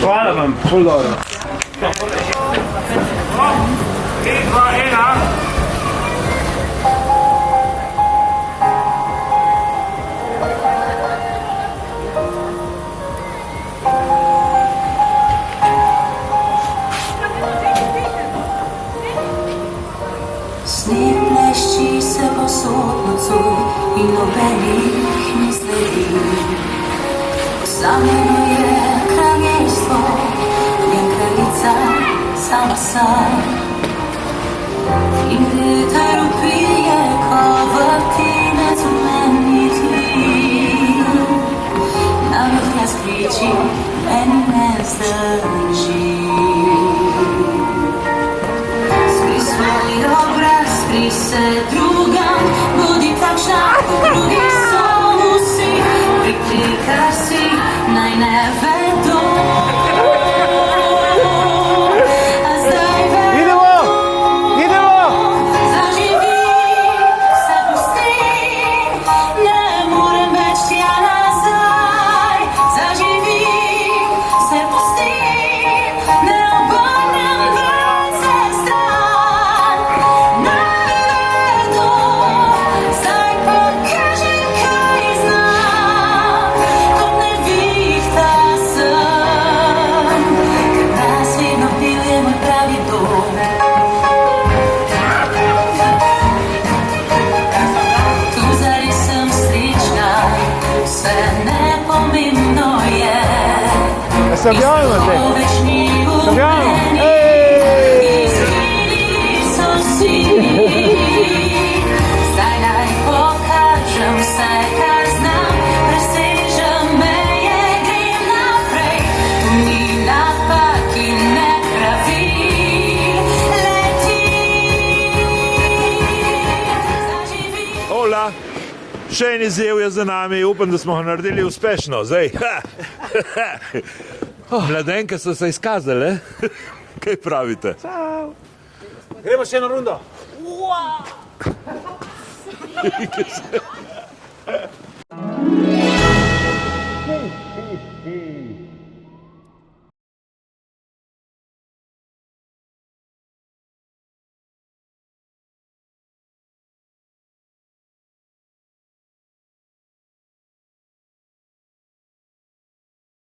Hvala vam. Ful dobro. Sneg blešči se posod nocoj in nobenih ni sledi. Osamljeno je kraljestvo, njen kraljica sama sam. In veter vpije, ko vrtinec v meni tli. Na vrh jaz kriči, meni ne zdrži. Skri svoj obraz, skri se drugam, budi takšna, kot drugi so vsi. Prikri, kar si, naj ne vedo. A zdaj vedo. Zaživi, se pusti, ne morem več tja nazaj. Zaživi, se pusti, ne obrnem več se stran. Naj vedo, zdaj pokažem, kaj znam. Kot nevihta sem, ker nas vedno pelje moj pravi dom. Tu zares sem srečna, vse nepomembno je. Se objavimo te? Se objavimo? Izginili so vsi. Zdaj naj pokažem vse, kar znam. Presežem meje, grem naprej. Tu ni napak in ne pravil. Leti, zaživi. Hola, še en izziv je za nami, upam, da smo ga naredili uspešno. Zdaj, mladenke so se izkazale, kaj pravite? Gremo še eno rundo.